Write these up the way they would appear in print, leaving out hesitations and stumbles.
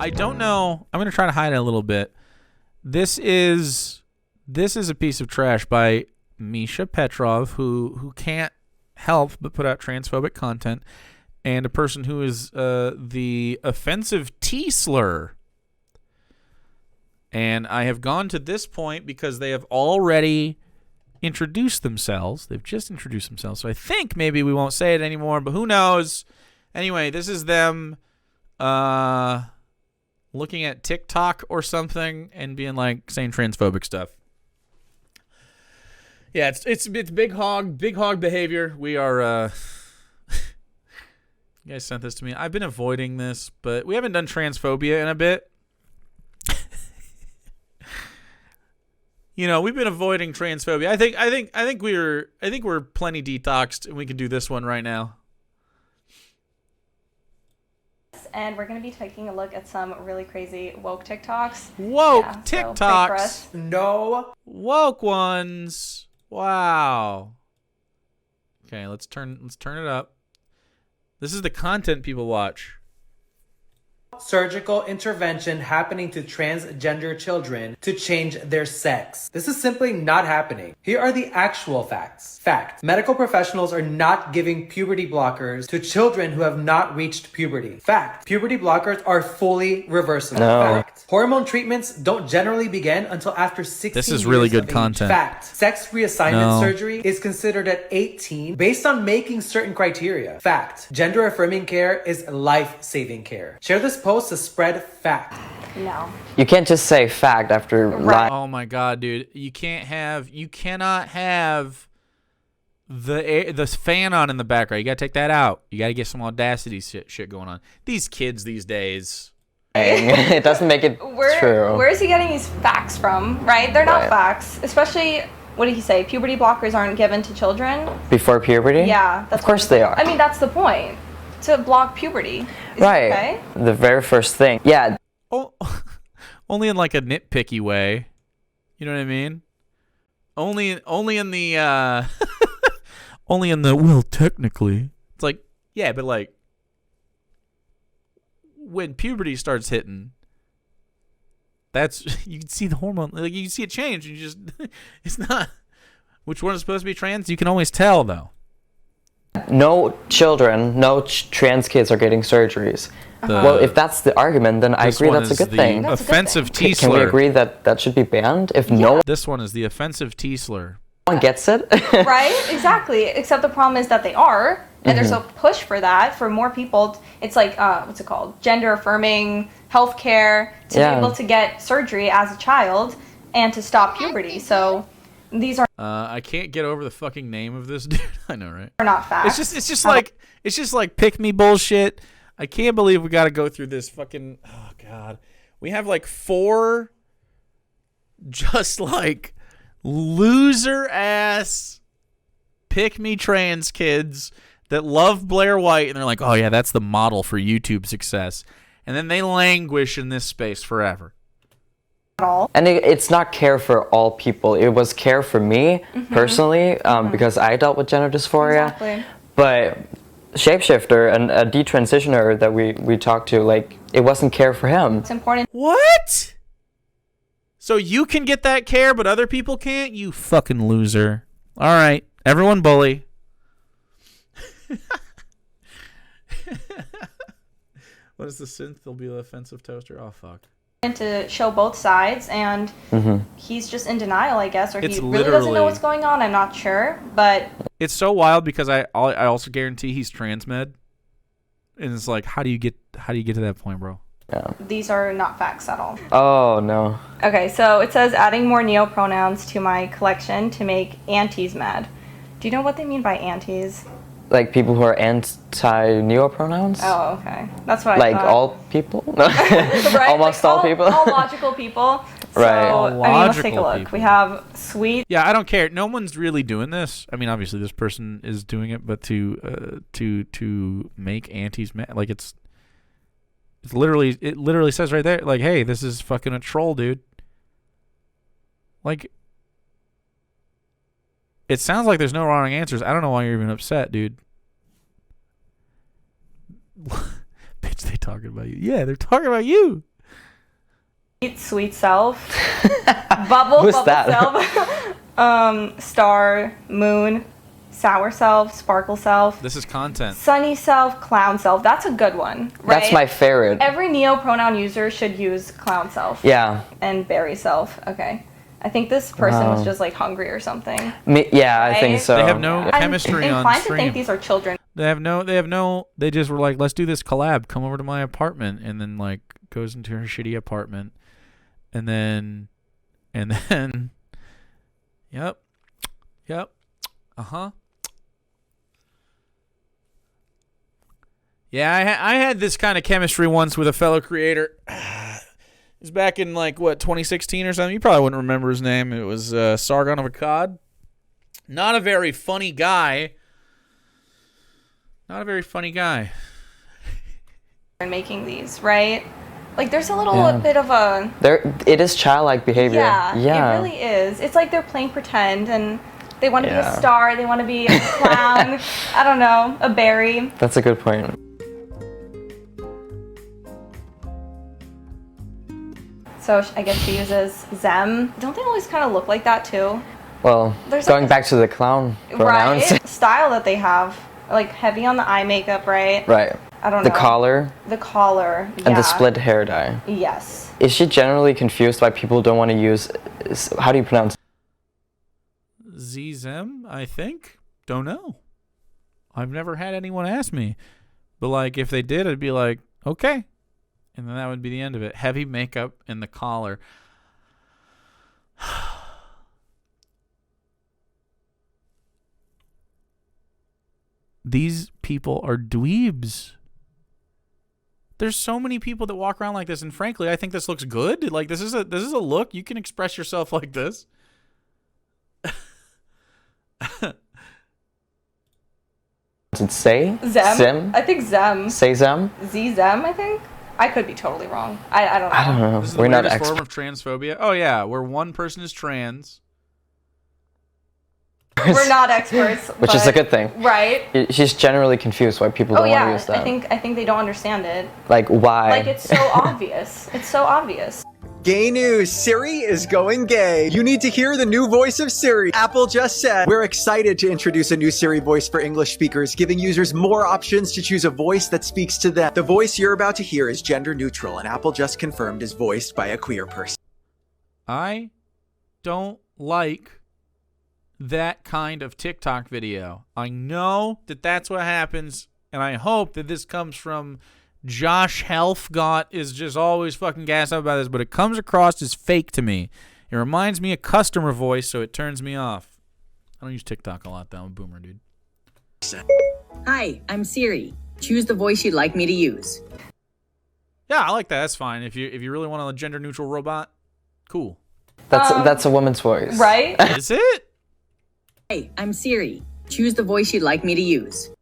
I don't know. I'm gonna try to hide it a little bit. This is a piece of trash by Misha Petrov, who can't help but put out transphobic content, and a person who is the offensive T slur. And I have gone to this point because they have already introduced themselves. They've just introduced themselves. So I think maybe we won't say it anymore, but who knows? Anyway, this is them looking at TikTok or something and being like saying transphobic stuff. Yeah, it's big hog behavior. We are you guys sent this to me. I've been avoiding this, but we haven't done transphobia in a bit. You know, we've been avoiding transphobia. I think we're plenty detoxed, and we can do this one right now. And we're going to be taking a look at some really crazy woke TikToks. Woke TikToks. So No. Woke ones. Wow. Okay, let's turn it up. This is the content people watch. Surgical intervention happening to transgender children to change their sex. This is simply not happening. Here are the actual facts. Fact: medical professionals are not giving puberty blockers to children who have not reached puberty. Fact: puberty blockers are fully reversible. No. Fact: hormone treatments don't generally begin until after 16 This is really years good of age. content. Fact: sex reassignment No. surgery is considered at 18 based on making certain criteria. Fact: gender affirming care is life-saving care. Share this post to spread fact. No. You can't just say fact after lying. Oh my god, dude. You cannot have the fan on in the background. You gotta take that out. You gotta get some Audacity shit going on. These kids these days. It doesn't make it true. Where is he getting these facts from, right? They're not Right. facts. Especially, what did he say? Puberty blockers aren't given to children? Before puberty? Yeah. Of course they are. I mean, that's the point. To block puberty. Is it Right. okay? The very first thing. Yeah. Oh, only in like a nitpicky way. You know what I mean? Only in the only in the well, technically. It's like, yeah, but like when puberty starts hitting, that's you can see the hormone, like you can see it change. You just it's not which one is supposed to be trans. You can always tell though. No children, no trans kids are getting surgeries. Well, if that's the argument, then I agree that's a good thing. That's a good Offensive thing. T Can we slur. agree that that should be banned? If no This one is the offensive T slur. one gets it, Right? Exactly. Except the problem is that they are, and there's a push for that for more people. It's like what's it called? Gender affirming healthcare to be able to get surgery as a child and to stop puberty. So these are I can't get over the fucking name of this dude. I know, right? not facts. It's just like pick me bullshit. I can't believe we got to go through this fucking. Oh god, we have like 4 just like loser ass pick me trans kids that love Blair White, and they're like, oh yeah, that's the model for YouTube success, and then they languish in this space forever. and it's not care for all people. It was care for me personally, because I dealt with gender dysphoria. Exactly. But shapeshifter and a detransitioner that we talked to, like, it wasn't care for him. It's important. What? So you can get that care, but other people can't? You fucking loser. All right, everyone bully. What is the synth? There'll be an offensive toaster. Oh, fuck. To show both sides, and he's just in denial, I guess, or It's he really doesn't literally- know what's going on. I'm not sure, but It's so wild because I also guarantee he's transmed, and it's like, how do you get to that point, bro? these are not facts at all. Oh no. Okay, so it says adding more neopronouns to my collection to make aunties mad. Do you know what they mean by aunties? Like people who are anti-neopronouns? Oh, okay. That's what I Like thought. all people? No. Right? Almost Like all people? All logical people. Right. So, All I mean, let's take a logical look. people. We have sweet. Yeah, I don't care. No one's really doing this. I mean, obviously this person is doing it, but to make aunties mad, like it literally says right there, like, hey, this is fucking a troll, dude. Like, it sounds like there's no wrong answers. I don't know why you're even upset, dude. Bitch, they talking about you. Yeah, they're talking about you. Sweet self. Bubble that? self. Star, moon, sour self, sparkle self. This is content. Sunny self, clown self. That's a good one, right? That's my favorite. Every neopronoun user should use clown self. Yeah. And berry self. Okay. I think this person was just like hungry or something. Yeah, I think Right? so. They have no I'm chemistry on inclined to stream. think these are children. They just were like, let's do this collab. Come over to my apartment. And then, like, goes into her shitty apartment. And then, yep. Uh-huh. Yeah, I had this kind of chemistry once with a fellow creator. It was back in, like, 2016 or something? You probably wouldn't remember his name. It was Sargon of Akkad. Not a very funny guy. Making these, right? Like, there's a little bit of a... It is childlike behavior. Yeah, Yeah. it really is. It's like they're playing pretend, and they want to be a star, they want to be a clown, I don't know, a berry. That's a good point. So I guess she uses them. Don't they always kind of look like that, too? Well, There's going like back to the clown pronouns. Right? Style that they have. Like, heavy on the eye makeup, right? Right. I don't know. The collar The collar, yeah. and the split hair dye. Yes. Is she generally confused why people don't want to use... How do you pronounce Zem, I think. Don't know. I've never had anyone ask me. But, like, if they did, I'd be like, okay. And then that would be the end of it. Heavy makeup and the collar. These people are dweebs. There's so many people that walk around like this, and frankly, I think this looks good. Like, this is a look. You can express yourself like this. Does it say? Zem? Zim? I think Zem. Say Zem? Z-Zem, I think? I could be totally wrong. I don't know. I don't know. This is We're the not weirdest experts. form of transphobia. Oh yeah, where one person is trans. We're not experts. Which is a good thing. Right? She's generally confused why people Oh don't want to yeah, use that. I think they don't understand it. Like, why? Like, it's so obvious. It's so obvious. Gay news, Siri is going gay. You need to hear the new voice of Siri. Apple just said, we're excited to introduce a new Siri voice for English speakers, giving users more options to choose a voice that speaks to them. The voice you're about to hear is gender neutral, and Apple just confirmed is voiced by a queer person. I don't like that kind of TikTok video. I know that that's what happens, and I hope that this comes from Josh Helfgott is just always fucking gassed up about this, but it comes across as fake to me. It reminds me of customer voice, so it turns me off. I don't use TikTok a lot, though. I'm a boomer, dude. Hi, I'm Siri. Choose the voice you'd like me to use. Yeah, I like that. That's fine. If you really want a gender neutral robot, cool. That's a woman's voice. Right? Is it? Hi, I'm Siri. Choose the voice you'd like me to use.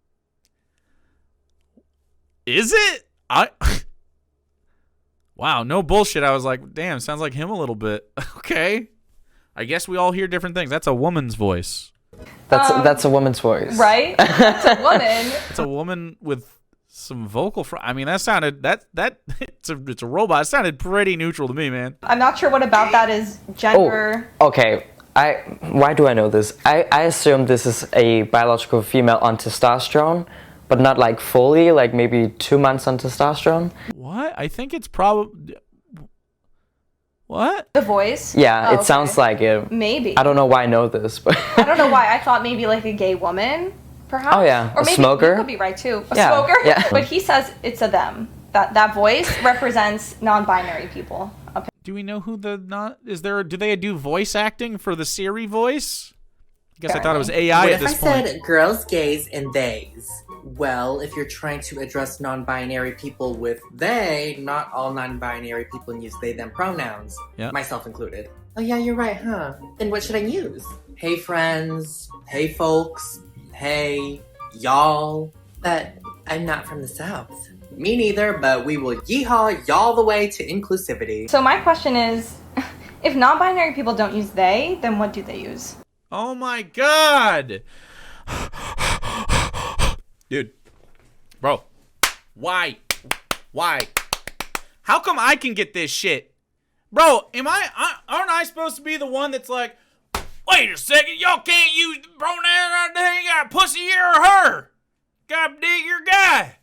Is it? Wow, no bullshit. I was like, damn, sounds like him a little bit. Okay. I guess we all hear different things. That's a woman's voice. That's a woman's voice. Right? That's a woman. It's a woman with some vocal I mean, that sounded it's a robot. It sounded pretty neutral to me, man. I'm not sure what about that is gender. Oh, okay. Why do I know this? I assume this is a biological female on testosterone, but not like fully, like maybe 2 months on testosterone. What? I think it's probably... What? The voice? Yeah, Oh, it sounds like it. Maybe. I don't know why I know this, but... I don't know why. I thought maybe like a gay woman, perhaps. Oh, yeah. Or A maybe smoker? You could be right too. A Yeah, smoker? yeah. But he says it's a them. That voice represents non-binary people. Do we know who do they do voice acting for the Siri voice? I guess I thought it was AI What at if this I point. said girls, gays, and theys? Well, if you're trying to address non-binary people with they, not all non-binary people use they, them pronouns. Yeah. Myself included. Oh yeah, you're right, huh? Then what should I use? Hey friends, hey folks, hey, y'all. But I'm not from the South. Me neither, but we will yeehaw y'all the way to inclusivity. So my question is, if non-binary people don't use they, then what do they use? Oh my god! Dude. Bro. Why? How come I can get this shit? Bro, aren't I supposed to be the one that's like, wait a second, y'all can't use the pronoun right there. You got a pussy here or her. Gotta dig your guy.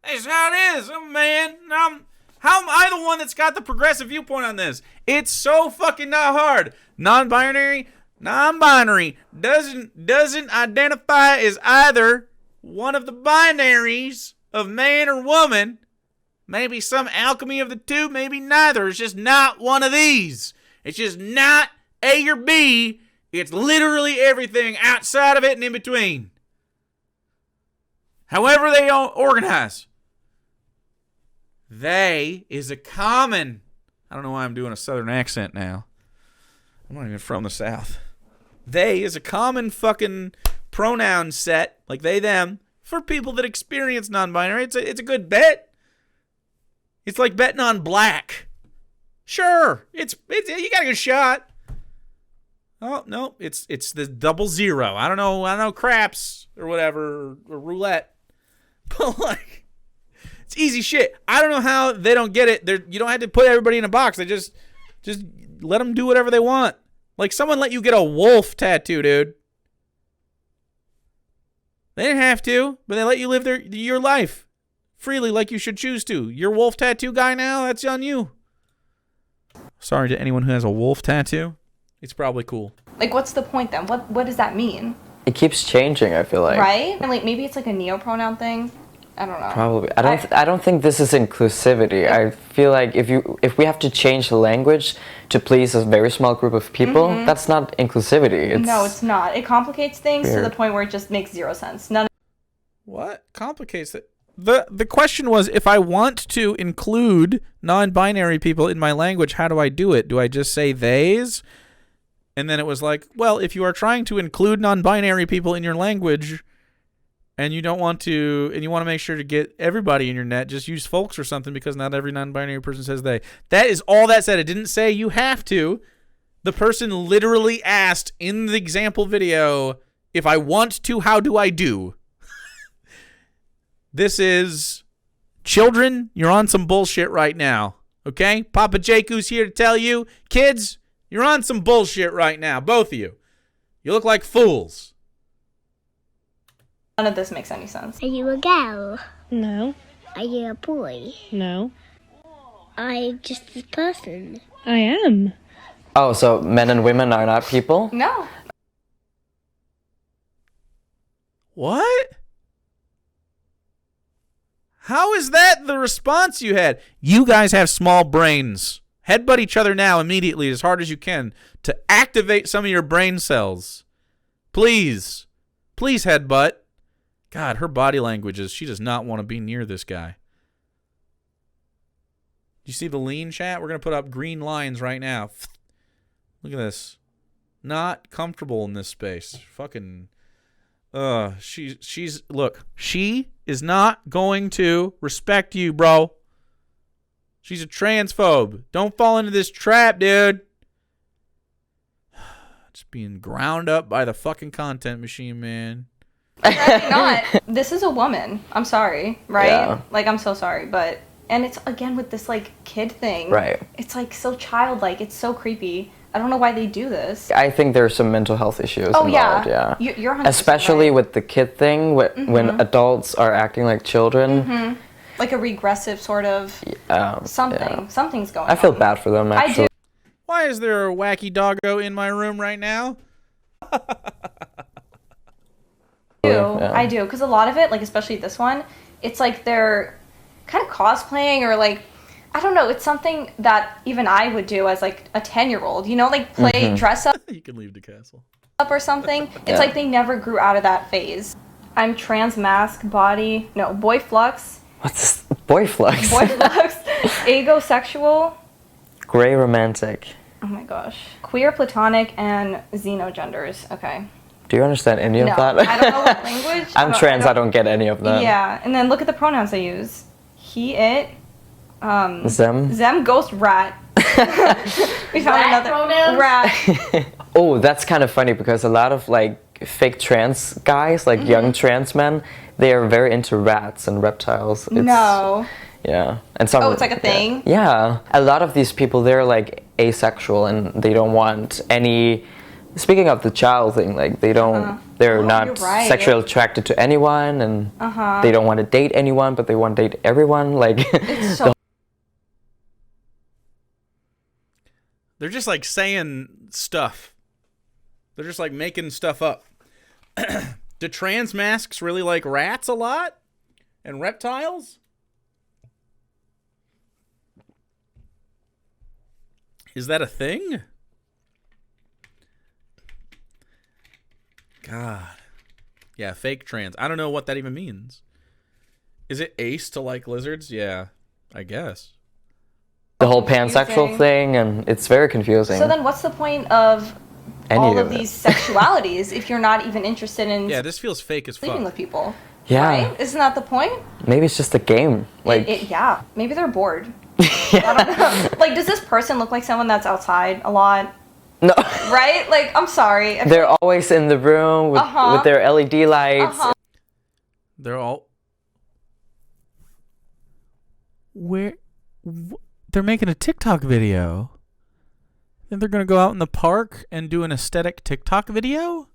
That's how it is, man. How am I the one that's got the progressive viewpoint on this? It's so fucking not hard. Non-binary doesn't identify as either one of the binaries of man or woman. Maybe some alchemy of the two, maybe neither. It's just not one of these. It's just not A or B. It's literally everything outside of it and in between. However they organize. They is a common. I don't know why I'm doing a southern accent now. I'm not even from the South. They is a common fucking pronoun set, like they, them, for people that experience non-binary. It's a good bet. It's like betting on black. Sure, it's you got a good shot. Oh no, it's the 00. I don't know craps or whatever or roulette, but like it's easy shit. I don't know how they don't get it. You don't have to put everybody in a box. They just let them do whatever they want. Like someone let you get a wolf tattoo, dude. They didn't have to, but they let you live your life freely like you should choose to. Your wolf tattoo guy now, that's on you. Sorry to anyone who has a wolf tattoo. It's probably cool. Like, what's the point then? What does that mean? It keeps changing, I feel like. Right? And like maybe it's like a neopronoun thing. I don't know. Probably. I don't think this is inclusivity. I feel like if we have to change the language to please a very small group of people, that's not inclusivity. No, it's not. It complicates things weird. to the point where it just makes zero sense. What complicates it? The question was, if I want to include non-binary people in my language, how do I do it? Do I just say theys? And then it was like, well, if you are trying to include non-binary people in your language and you don't want to, and you want to make sure to get everybody in your net, just use folks or something, because not every non-binary person says they. That is all that said. It didn't say you have to. The person literally asked in the example video, if I want to, how do I do? This is, children, you're on some bullshit right now, okay? Papa Jakeu's here to tell you, kids, you're on some bullshit right now, both of you. You look like fools. None of this makes any sense. Are you a girl? No. Are you a boy? No. Are you just a person? I am. Oh, so men and women are not people? No. What? How is that the response you had? You guys have small brains. Headbutt each other now immediately as hard as you can to activate some of your brain cells. Please. Please headbutt. God, her body language is she does not want to be near this guy. You see the lean, chat? We're going to put up green lines right now. Look at this. Not comfortable in this space. Fucking... she's look, she is not going to respect you, bro. She's a transphobe. Don't fall into this trap, dude. Just being ground up by the fucking content machine, man. Not. This is a woman. I'm sorry, right? Yeah. Like, I'm so sorry, but... And it's, again, with this, like, kid thing. Right. It's, like, so childlike. It's so creepy. I don't know why they do this. I think there's some mental health issues involved, yeah. You're 100% especially right. with the kid thing, when adults are acting like children. Like a regressive sort of something. Yeah. Something's going on. I feel bad for them, actually. I do. Why is there a wacky doggo in my room right now? I do, because a lot of it, like especially this one, it's like they're kind of cosplaying or like, I don't know, it's something that even I would do as like a 10-year-old, you know, like play dress up. You can leave the castle. Or something. It's like they never grew out of that phase. I'm trans mask body, no, boy flux. What's this? Boy flux? Boy flux. Agosexual. Gray romantic. Oh my gosh. Queer, platonic, and xenogenders. Okay. Do you understand any of that? I don't know what language. I'm trans, I don't get any of that. Yeah, and then look at the pronouns I use. He, it, Them, ghost, rat. We found another pronouns? rat. Oh, that's kind of funny because a lot of like fake trans guys, like young trans men, they are very into rats and reptiles. No. Yeah. And some, Oh, it's like a thing? Yeah. A lot of these people, they're like asexual and they don't want any. Speaking of the child thing, like they're not sexually attracted to anyone, and they don't want to date anyone, but they want to date everyone. Like It's so They're just like saying stuff. They're just like making stuff up. Do trans masks really like rats a lot? And reptiles? Is that a thing? God. Yeah, fake trans. I don't know what that even means. Is it ace to like lizards? Yeah, I guess. The whole pansexual thing, and it's very confusing. So then what's the point of all of these sexualities if you're not even interested in this feels fake as fuck. sleeping with people? Yeah. Right? Isn't that the point? Maybe it's just a game. Like Yeah. Maybe they're bored. I don't know. Like, does this person look like someone that's outside a lot? No. Right? Like, I'm sorry. They're always in the room with their LED lights. They're all... They're making a TikTok video. Then they're going to go out in the park and do an aesthetic TikTok video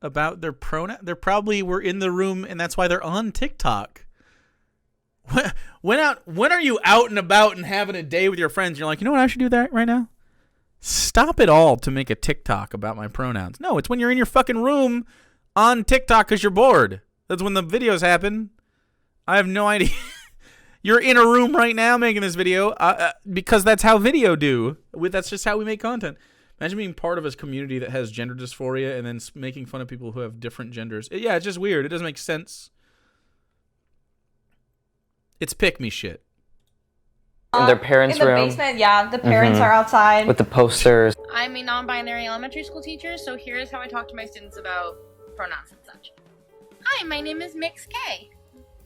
about their pronoun. They probably were in the room, and that's why they're on TikTok. When are you out and about and having a day with your friends? You're like, you know what? I should do that right now. Stop it all to make a TikTok about my pronouns. No, it's when you're in your fucking room on TikTok because you're bored. That's when the videos happen. I have no idea. You're in a room right now making this video because that's how video do. That's just how we make content. Imagine being part of a community that has gender dysphoria and then making fun of people who have different genders. Yeah, it's just weird. It doesn't make sense. It's pick-me shit. In their parents' room. In the basement, yeah. The parents are outside. With the posters. I'm a non-binary elementary school teacher, so here's how I talk to my students about pronouns and such. Hi, my name is Mix K.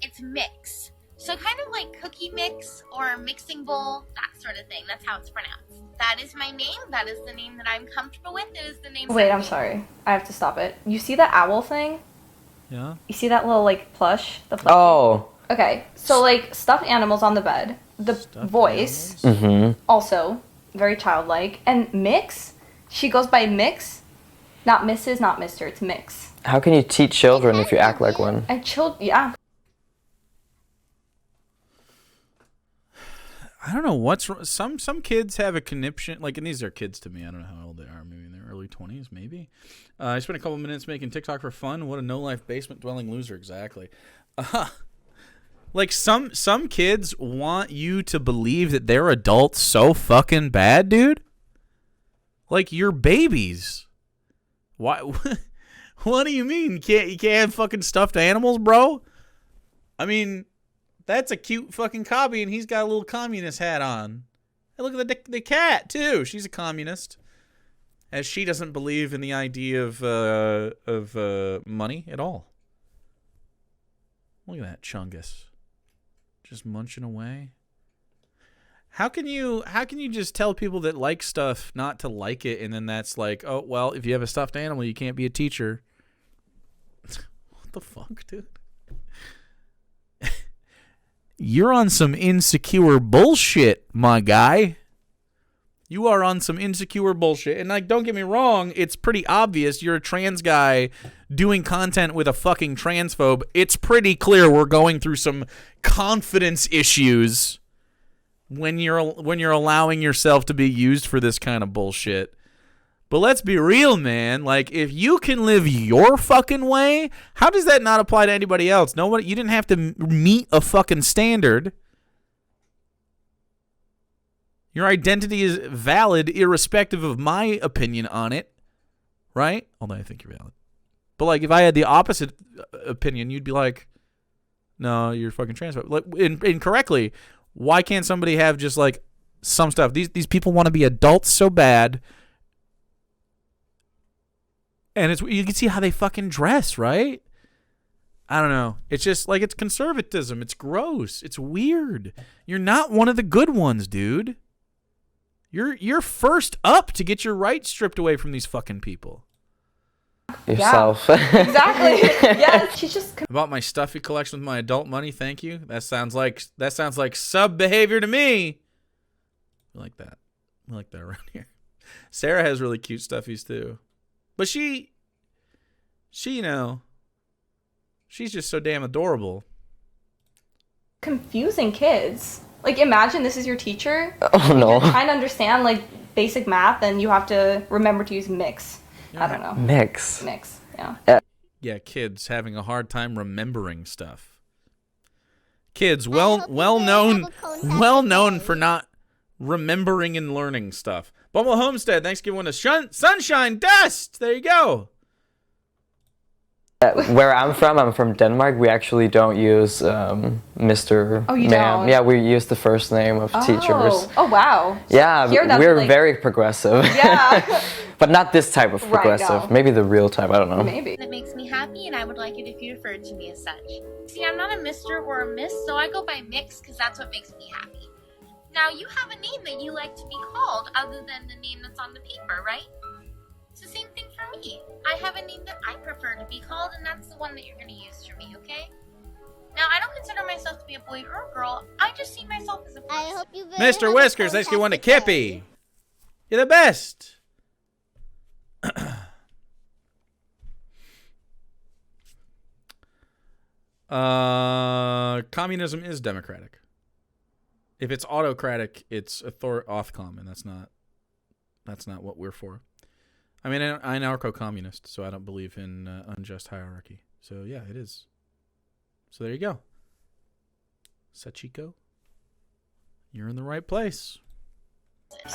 It's Mix. So kind of like cookie mix or mixing bowl, that sort of thing. That's how it's pronounced. That is my name. That is the name that I'm comfortable with. It is the name. Wait, I'm sorry. I have to stop it. You see the owl thing? Yeah. You see that little, like, plush? The plushie? Oh. Okay, so, like, stuffed animals on the bed. The Stuffed voice, also very childlike. And Mix, she goes by Mix. Not Mrs., not Mr., it's Mix. How can you teach children if you act like one? Yeah. I don't know what's wrong. Some kids have a conniption. Like, and these are kids to me. I don't know how old they are. Maybe in their early 20s, maybe. I spent a couple minutes making TikTok for fun. What a no-life basement-dwelling loser, exactly. Like, some kids want you to believe that they're adults so fucking bad, dude. Like, you're babies. Why? What do you mean? You can't have fucking stuffed animals, bro? I mean... That's a cute fucking copy, and he's got a little communist hat on. Hey, look at the cat, too. She's a communist. As she doesn't believe in the idea of money at all. Look at that chungus. Just munching away. How can you just tell people that like stuff not to like it, and then that's like, oh, well, if you have a stuffed animal, you can't be a teacher. What the fuck, dude? You're on some insecure bullshit, my guy. You are on some insecure bullshit. And, like, don't get me wrong, it's pretty obvious you're a trans guy doing content with a fucking transphobe. It's pretty clear we're going through some confidence issues when you're allowing yourself to be used for this kind of bullshit. But let's be real, man. Like, if you can live your fucking way, how does that not apply to anybody else? Nobody, you didn't have to meet a fucking standard. Your identity is valid irrespective of my opinion on it, right? Although I think you're valid. But, like, if I had the opposite opinion, you'd be like, no, you're fucking transphobic. Like, incorrectly, why can't somebody have just, like, some stuff? These people want to be adults so bad. And you can see how they fucking dress, right? I don't know. It's just like, it's conservatism. It's gross. It's weird. You're not one of the good ones, dude. You're first up to get your rights stripped away from these fucking people. Yourself. Yeah, exactly. Yes. She's just. I bought my stuffy collection with my adult money. Thank you. That sounds like sub behavior to me. I like that. We like that around here. Sarah has really cute stuffies too. But she, you know, she's just so damn adorable. Confusing kids. Like, imagine this is your teacher. Oh, no. You're trying to understand, like, basic math, and you have to remember to use mix. I don't know. Mix, yeah. Yeah, kids having a hard time remembering stuff. Kids, well known for not remembering and learning stuff. Bumble Homestead, thanks for giving us sunshine dust. There you go. Where I'm from Denmark, we actually don't use Mr. Oh, you Ma'am. don't? Yeah, we use the first name of teachers. Oh, wow. Yeah, we're like, very progressive. Yeah. But not this type of progressive. Right, no. Maybe the real type, I don't know. Maybe. It makes me happy, and I would like it if you referred to me as such. See, I'm not a Mr. or a Miss, so I go by Mix because that's what makes me happy. Now, you have a name that you like to be called other than the name that's on the paper, right? It's the same thing for me. I have a name that I prefer to be called, and that's the one that you're going to use for me, okay? Now, I don't consider myself to be a boy or a girl. I just see myself as a person. I hope you Mr. Whiskers, thanks for one to Kippy. You're the best. Communism is democratic. If it's autocratic, it's authcom, and that's not what we're for. I mean, I'm anarcho-communist, so I don't believe in unjust hierarchy. So yeah, it is. So there you go. Sachiko, you're in the right place.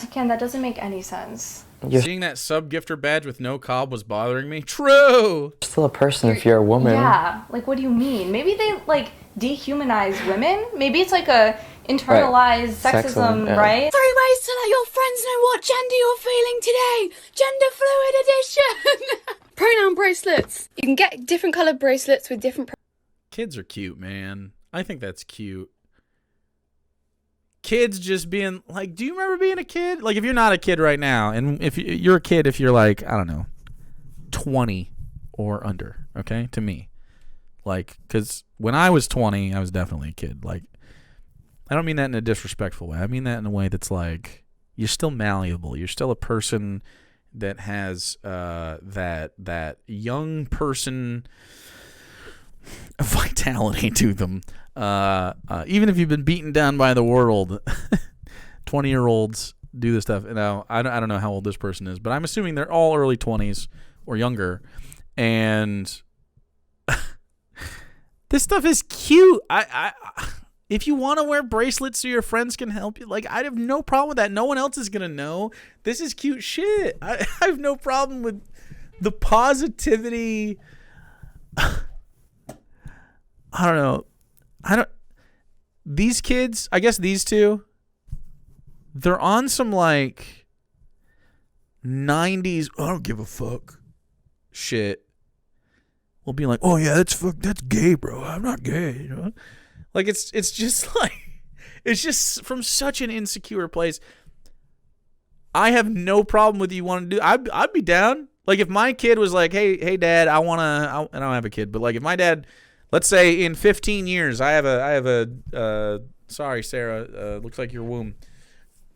Again, that doesn't make any sense. Seeing that sub-gifter badge with no cob was bothering me. True! You're still a person if you're a woman. Yeah, like, what do you mean? Maybe they, like, dehumanize women? Maybe it's like a internalized sexism, yeah. right? 3 ways to let your friends know what gender you're feeling today. Gender fluid edition. Pronoun bracelets. You can get different colored bracelets with different... Kids are cute, man. I think that's cute. Kids just being like, do you remember being a kid? Like, if you're not a kid right now, and if you're a kid, if you're like, I don't know, 20 or under, okay, to me. Like, because when I was 20, I was definitely a kid. Like, I don't mean that in a disrespectful way. I mean that in a way that's like, you're still malleable. You're still a person that has that young person vitality to them. Even if you've been beaten down by the world, 20-year-olds do this stuff. Now, I don't know how old this person is, but I'm assuming they're all early 20s or younger. And this stuff is cute. If you want to wear bracelets so your friends can help you, like, I have no problem with that. No one else is going to know. This is cute shit. I have no problem with the positivity. I don't know. These kids, I guess these two, they're on some like 90s, I don't give a fuck shit. We'll be like, oh yeah, that's gay, bro. I'm not gay, you know? Like, it's just like, it's just from such an insecure place. I have no problem with you wanting to do. I'd be down. Like, if my kid was like, hey dad, I don't have a kid, but like if my dad, let's say in 15 years, I have a sorry, Sarah, looks like your womb.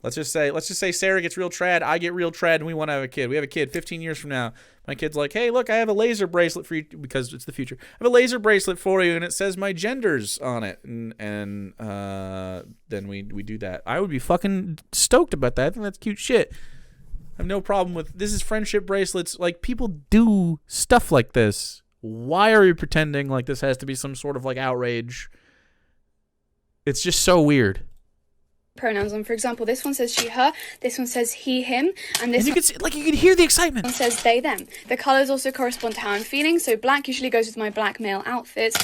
Let's just say Sarah gets real trad, I get real trad, and we want to have a kid. We have a kid 15 years from now. My kid's like, hey, look, I have a laser bracelet for you, because it's the future. I have a laser bracelet for you, and it says my genders on it. And then we do that. I would be fucking stoked about that. I think that's cute shit. I have no problem with, this is friendship bracelets. Like, people do stuff like this. Why are you pretending like this has to be some sort of like outrage? It's just so weird. Pronouns on. For example, this one says she, her. This one says he, him. And this you can hear the excitement. one says they, them. The colours also correspond to how I'm feeling. So black usually goes with my black male outfits.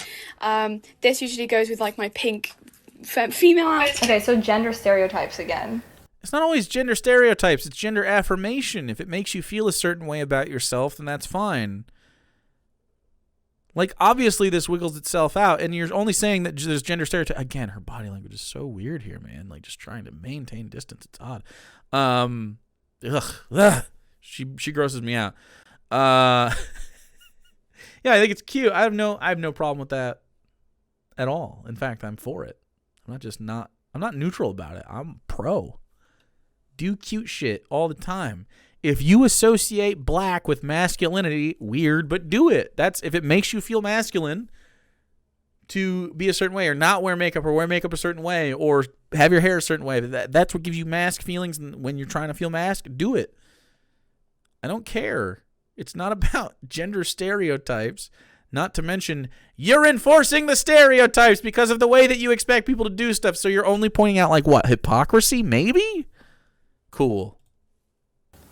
This usually goes with like my pink female outfit. Okay, so gender stereotypes again. It's not always gender stereotypes. It's gender affirmation. If it makes you feel a certain way about yourself, then that's fine. Like, obviously this wiggles itself out, and you're only saying that there's gender stereotype. Again, her body language is so weird here, man. Like, just trying to maintain distance. It's odd. She grosses me out. Yeah, I think it's cute. I have no problem with that at all. In fact, I'm for it. I'm not neutral about it. I'm pro. do cute shit all the time. If you associate black with masculinity, weird, but do it. That's if it makes you feel masculine to be a certain way, or not wear makeup, or wear makeup a certain way, or have your hair a certain way. That's what gives you mask feelings. And when you're trying to feel mask, do it. I don't care. It's not about gender stereotypes. Not to mention, you're enforcing the stereotypes because of the way that you expect people to do stuff. So you're only pointing out, like, what? Hypocrisy? Maybe? Cool.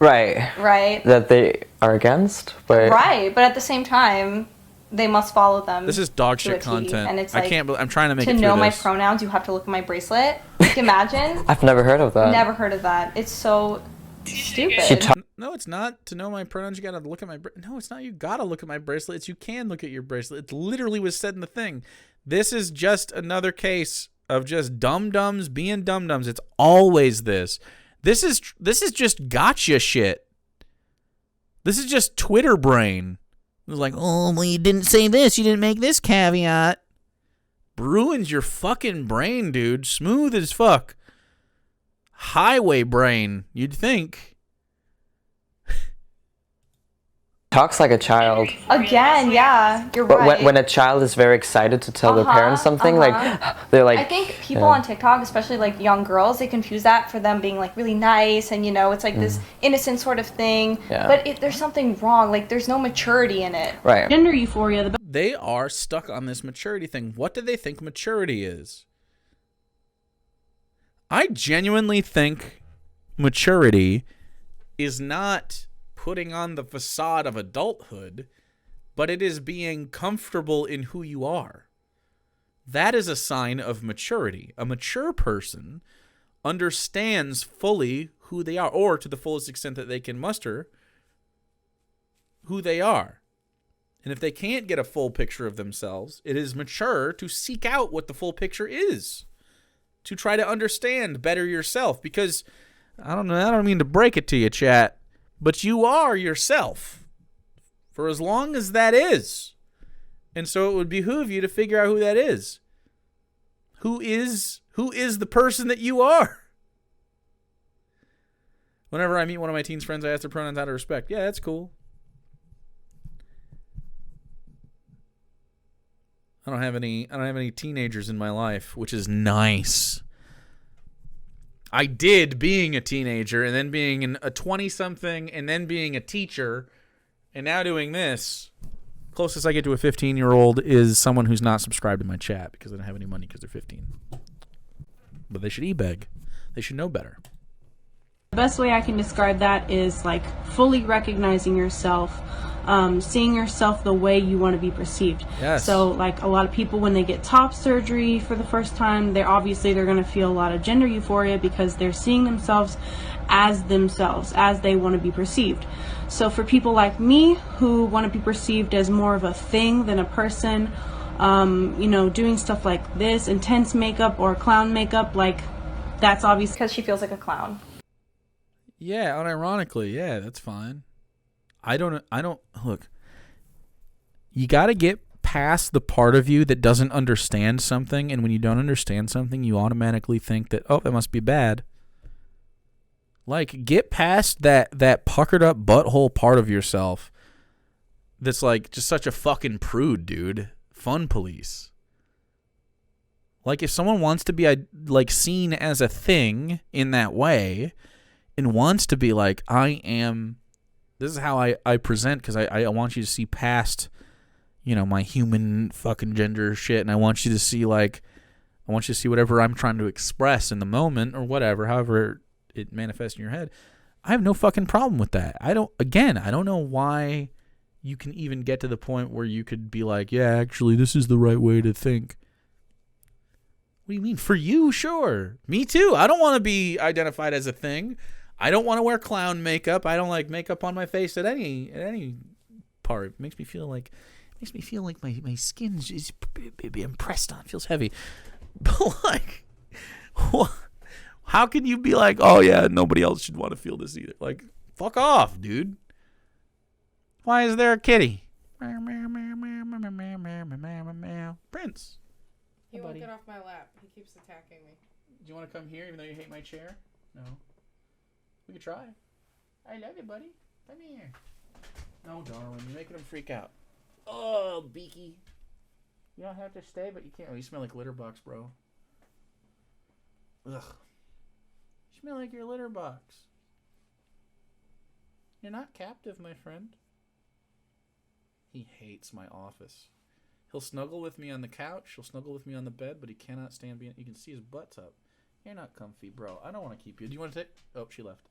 Right. That they are against, but right. But at the same time, they must follow them. This is dog shit content. And it's I can't. I'm trying to make to it through know my this. pronouns. You have to look at my bracelet. You can imagine. I've never heard of that. Never heard of that. It's so stupid. No, it's not. To know my pronouns, you gotta look at my. No, it's not. You gotta look at my bracelet. It's you can look at your bracelet. It literally was said in the thing. This is just another case of just dum-dums being dum-dums. It's always this. This is just gotcha shit. This is just Twitter brain. It was like, oh, well, you didn't say this. You didn't make this caveat. Ruins your fucking brain, dude. Smooth as fuck. Highway brain, you'd think. Talks like a child. Again, yeah, you're But right. when a child is very excited to tell their parents something, like they're like. I think people on TikTok, especially like young girls, they confuse that for them being like really nice, and it's like this innocent sort of thing. Yeah. But there's something wrong. Like there's no maturity in it. Right. Gender euphoria. They are stuck on this maturity thing. What do they think maturity is? I genuinely think maturity is not putting on the facade of adulthood, but it is being comfortable in who you are. That is a sign of maturity. A mature person understands fully who they are, or to the fullest extent that they can muster, who they are. And if they can't get a full picture of themselves, it is mature to seek out what the full picture is, to try to understand better yourself. Because I don't mean to break it to you, chat, but you are yourself for as long as that is. And so it would behoove you to figure out who that is. Who is the person that you are? Whenever I meet one of my teens friends, I ask their pronouns out of respect. Yeah, that's cool. I don't have any teenagers in my life, which is nice. I did being a teenager, and then being a 20-something, and then being a teacher, and now doing this. Closest I get to a 15-year-old is someone who's not subscribed to my chat because they don't have any money because they're 15. But they should e-beg. They should know better. The best way I can describe that is like fully recognizing yourself, seeing yourself the way you want to be perceived. Yes. So like a lot of people, when they get top surgery for the first time, they're going to feel a lot of gender euphoria because they're seeing themselves, as they want to be perceived. So for people like me who want to be perceived as more of a thing than a person, doing stuff like this, intense makeup or clown makeup, like that's obvious because she feels like a clown. Yeah, unironically, yeah, that's fine. I don't look. You got to get past the part of you that doesn't understand something, and when you don't understand something, you automatically think that, oh, that must be bad. Like, get past that puckered up butthole part of yourself that's like just such a fucking prude, dude. Fun police. Like, if someone wants to be seen as a thing in that way and wants to be like, this is how I present because I want you to see past, my human fucking gender shit, and I want you to see whatever I'm trying to express in the moment or whatever, however it manifests in your head. I have no fucking problem with that. I don't know why you can even get to the point where you could be like, yeah, actually, this is the right way to think. What do you mean? For you, sure. Me too. I don't want to be identified as a thing. I don't want to wear clown makeup. I don't like makeup on my face at any part. It makes me feel like my skin is impressed on. It feels heavy. But like, how can you be like, oh yeah, nobody else should want to feel this either? Like, fuck off, dude. Why is there a kitty? Prince. He won't get off my lap. He keeps attacking me. Do you want to come here even though you hate my chair? No. We could try. I love you, buddy. Come here. No, Darwin, you're making him freak out. Oh, Beaky. You don't have to stay, but you can't. Oh, you smell like litter box, bro. Ugh. You smell like your litter box. You're not captive, my friend. He hates my office. He'll snuggle with me on the couch. He'll snuggle with me on the bed, but he cannot stand being... You can see his butt's up. You're not comfy, bro. I don't want to keep you. Do you want to take... Oh, she left.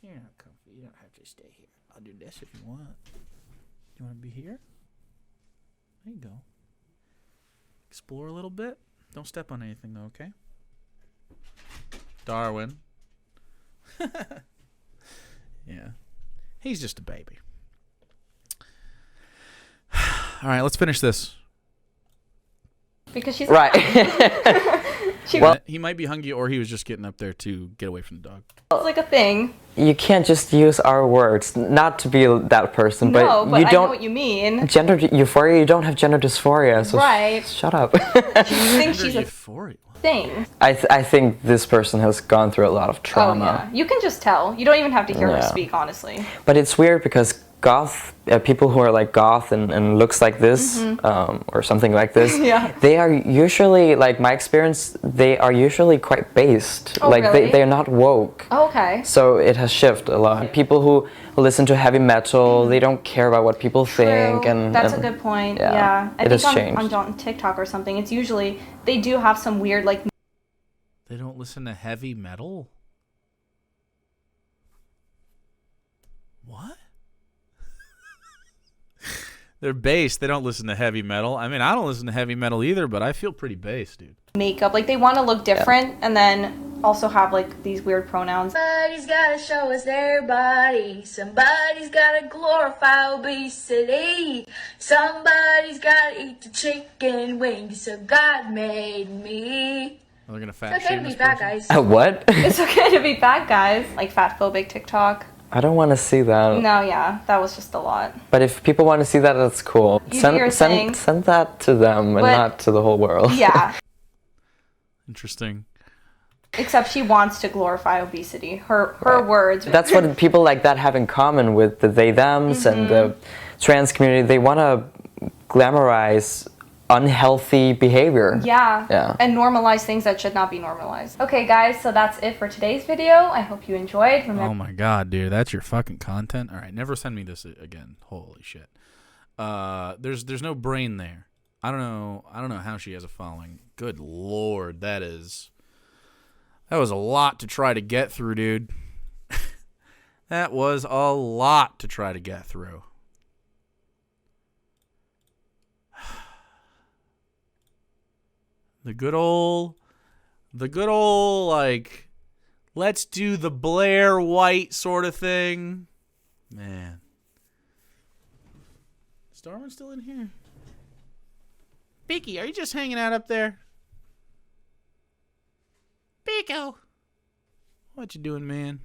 You're not comfy. You don't have to stay here. I'll do this if you want. Do you want to be here? There you go. Explore a little bit. Don't step on anything, though, okay? Darwin. Yeah. He's just a baby. All right, let's finish this. Because she's right. Well, he might be hungry, or he was just getting up there to get away from the dog. It's like a thing. You can't just use our words, not to be that person, but, no, but you I don't. know what you mean. Gender euphoria. You don't have gender dysphoria, so right. Shut up. I think she's a euphoria thing. I think this person has gone through a lot of trauma. Oh yeah, you can just tell. You don't even have to hear her speak, honestly. But it's weird because goth people who are like goth and looks like this or something like this, they are usually, like my experience, they are usually quite based. Oh, like really? they're not woke. Oh, okay. So it has shifted a lot. People who listen to heavy metal, they don't care about what people think. And that's a good point. Yeah. I it think has changed. on TikTok or something, it's usually they do have some weird like. They don't listen to heavy metal? What? They're based. They don't listen to heavy metal. I mean, I don't listen to heavy metal either, but I feel pretty based, dude. Makeup, like they want to look different, and then also have like these weird pronouns. Somebody's gotta show us their body. Somebody's gotta glorify obesity. Somebody's gotta eat the chicken wings. So God made me. They're gonna fat It's okay to be fat, guys. What? It's okay to be fat, guys. Like fat phobic TikTok. I don't want to see that. No, yeah, that was just a lot. But if people want to see that, that's cool. Send that to them and not to the whole world. Yeah. Interesting. Except she wants to glorify obesity. Her words. That's what people like that have in common with the they thems and the trans community. They want to glamorize unhealthy behavior. Yeah. And normalize things that should not be normalized. Okay, guys, so that's it for today's video. I hope you enjoyed. Oh my god, dude, that's your fucking content. All right, never send me this again. Holy shit. There's no brain there. I don't know how she has a following. Good lord, that was a lot to try to get through, dude. That was a lot to try to get through. The good old, like, let's do the Blair White sort of thing. Man. Is Darwin still in here? Beaky, are you just hanging out up there? Beako. What you doing, man?